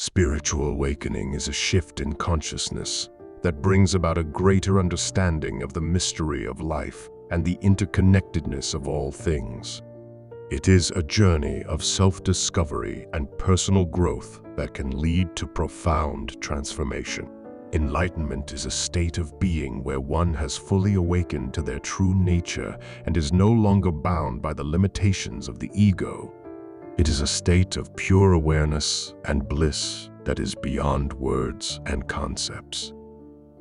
Spiritual awakening is a shift in consciousness that brings about a greater understanding of the mystery of life and the interconnectedness of all things. It is a journey of self-discovery and personal growth that can lead to profound transformation. Enlightenment is a state of being where one has fully awakened to their true nature and is no longer bound by the limitations of the ego. It is a state of pure awareness and bliss that is beyond words and concepts.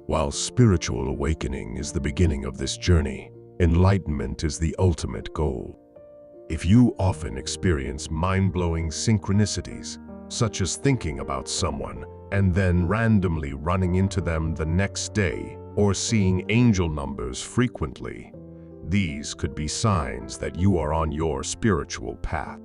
While spiritual awakening is the beginning of this journey, enlightenment is the ultimate goal. If you often experience mind-blowing synchronicities, such as thinking about someone and then randomly running into them the next day, or seeing angel numbers frequently, these could be signs that you are on your spiritual path.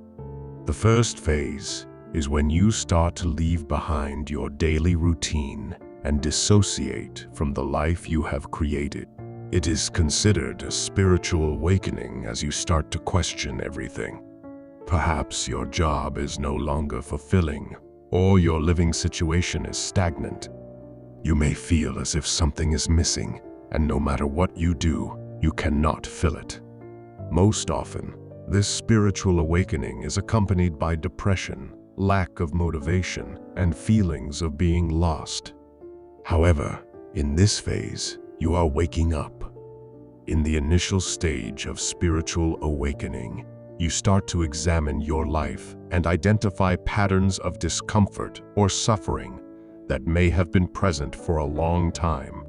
The first phase is when you start to leave behind your daily routine and dissociate from the life you have created. It is considered a spiritual awakening as you start to question everything. Perhaps your job is no longer fulfilling, or your living situation is stagnant. You may feel as if something is missing, and no matter what you do, you cannot fill it. Most often, this spiritual awakening is accompanied by depression, lack of motivation, and feelings of being lost. However, in this phase, you are waking up. In the initial stage of spiritual awakening, you start to examine your life and identify patterns of discomfort or suffering that may have been present for a long time.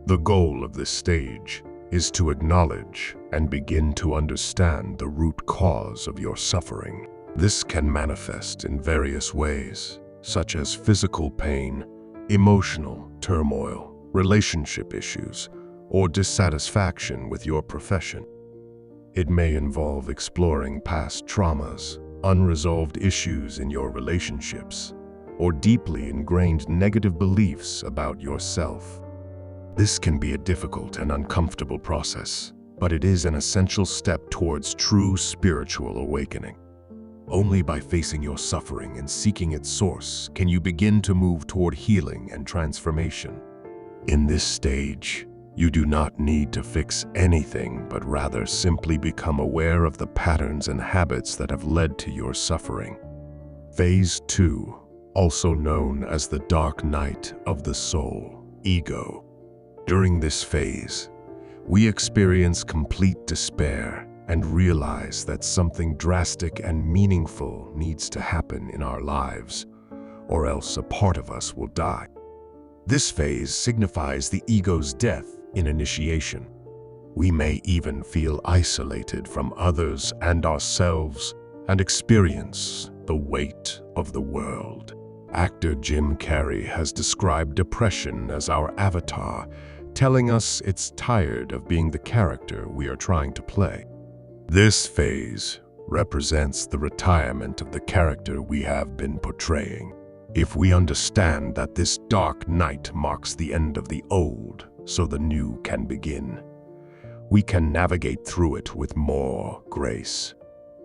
The goal of this stage is to acknowledge and begin to understand the root cause of your suffering. This can manifest in various ways, such as physical pain, emotional turmoil, relationship issues, or dissatisfaction with your profession. It may involve exploring past traumas, unresolved issues in your relationships, or deeply ingrained negative beliefs about yourself. This can be a difficult and uncomfortable process, but it is an essential step towards true spiritual awakening. Only by facing your suffering and seeking its source can you begin to move toward healing and transformation. In this stage, you do not need to fix anything, but rather simply become aware of the patterns and habits that have led to your suffering. Phase 2, also known as the dark night of the soul, ego. During this phase, we experience complete despair and realize that something drastic and meaningful needs to happen in our lives, or else a part of us will die. This phase signifies the ego's death in initiation. We may even feel isolated from others and ourselves and experience the weight of the world. Actor Jim Carrey has described depression as our avatar, telling us it's tired of being the character we are trying to play. This phase represents the retirement of the character we have been portraying. If we understand that this dark night marks the end of the old, so the new can begin, we can navigate through it with more grace.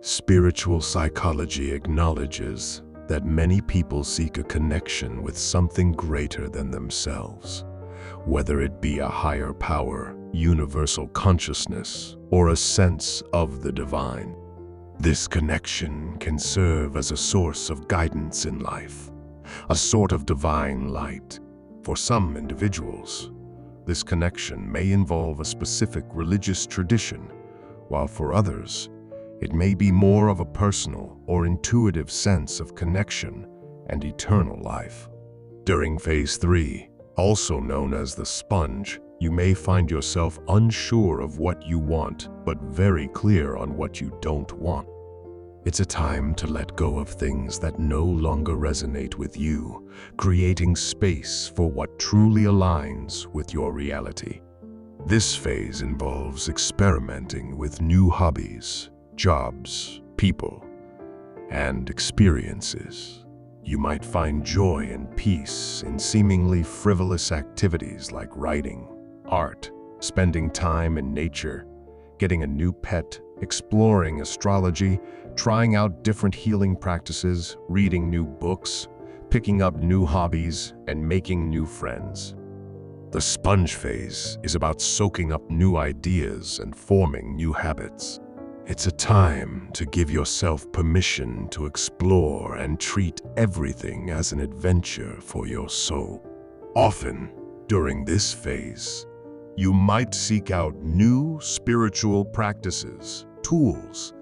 Spiritual psychology acknowledges that many people seek a connection with something greater than themselves, whether it be a higher power, universal consciousness, or a sense of the divine. This connection can serve as a source of guidance in life, a sort of divine light. For some individuals, this connection may involve a specific religious tradition, while for others, it may be more of a personal or intuitive sense of connection and eternal life. During phase 3, also known as the sponge, you may find yourself unsure of what you want, but very clear on what you don't want. It's a time to let go of things that no longer resonate with you, creating space for what truly aligns with your reality. This phase involves experimenting with new hobbies, jobs, people, and experiences. You might find joy and peace in seemingly frivolous activities like writing, art, spending time in nature, getting a new pet, exploring astrology, trying out different healing practices, reading new books, picking up new hobbies and making new friends. The sponge phase is about soaking up new ideas and forming new habits. It's a time to give yourself permission to explore and treat everything as an adventure for your soul. Often, during this phase, you might seek out new spiritual practices, tools,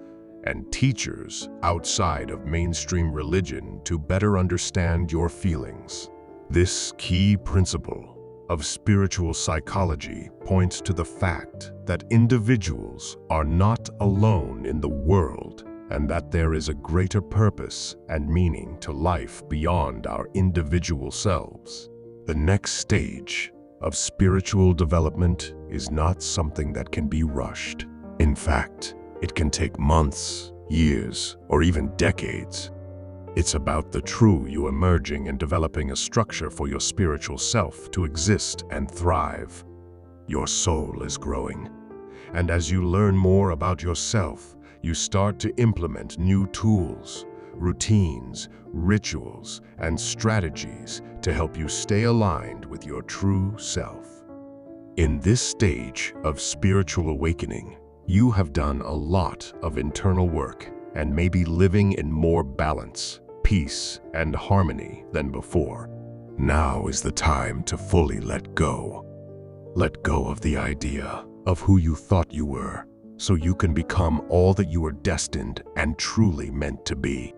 and teachers outside of mainstream religion to better understand your feelings. This key principle of spiritual psychology points to the fact that individuals are not alone in the world and that there is a greater purpose and meaning to life beyond our individual selves. The next stage of spiritual development is not something that can be rushed. In fact, it can take months, years, or even decades. It's about the true you emerging and developing a structure for your spiritual self to exist and thrive. Your soul is growing, and as you learn more about yourself, you start to implement new tools, routines, rituals, and strategies to help you stay aligned with your true self. In this stage of spiritual awakening, you have done a lot of internal work and may be living in more balance, peace, and harmony than before. Now is the time to fully let go. Let go of the idea of who you thought you were, so you can become all that you are destined and truly meant to be.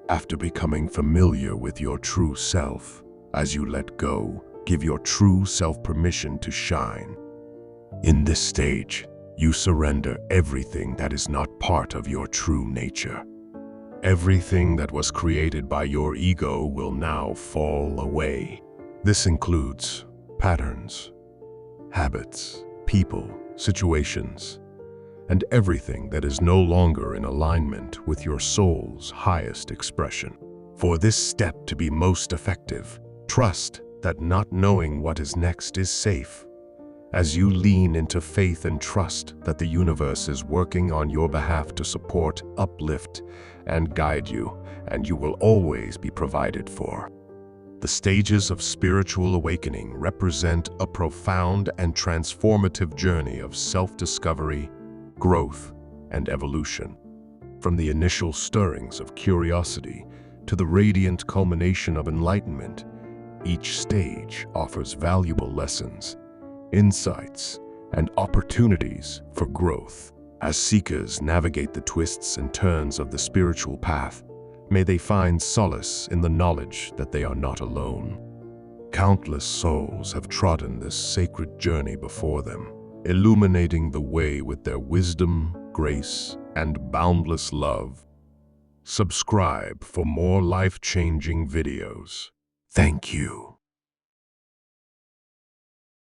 After becoming familiar with your true self, as you let go, give your true self permission to shine. In this stage, you surrender everything that is not part of your true nature. Everything that was created by your ego will now fall away. This includes patterns, habits, people, situations, and everything that is no longer in alignment with your soul's highest expression. For this step to be most effective, trust that not knowing what is next is safe. As you lean into faith and trust that the universe is working on your behalf to support, uplift, and guide you, and you will always be provided for. The stages of spiritual awakening represent a profound and transformative journey of self-discovery, growth, and evolution. From the initial stirrings of curiosity to the radiant culmination of enlightenment, each stage offers valuable lessons, insights, and opportunities for growth. As seekers navigate the twists and turns of the spiritual path, may they find solace in the knowledge that they are not alone. Countless souls have trodden this sacred journey before them, illuminating the way with their wisdom, grace, and boundless love. Subscribe for more life-changing videos. Thank you.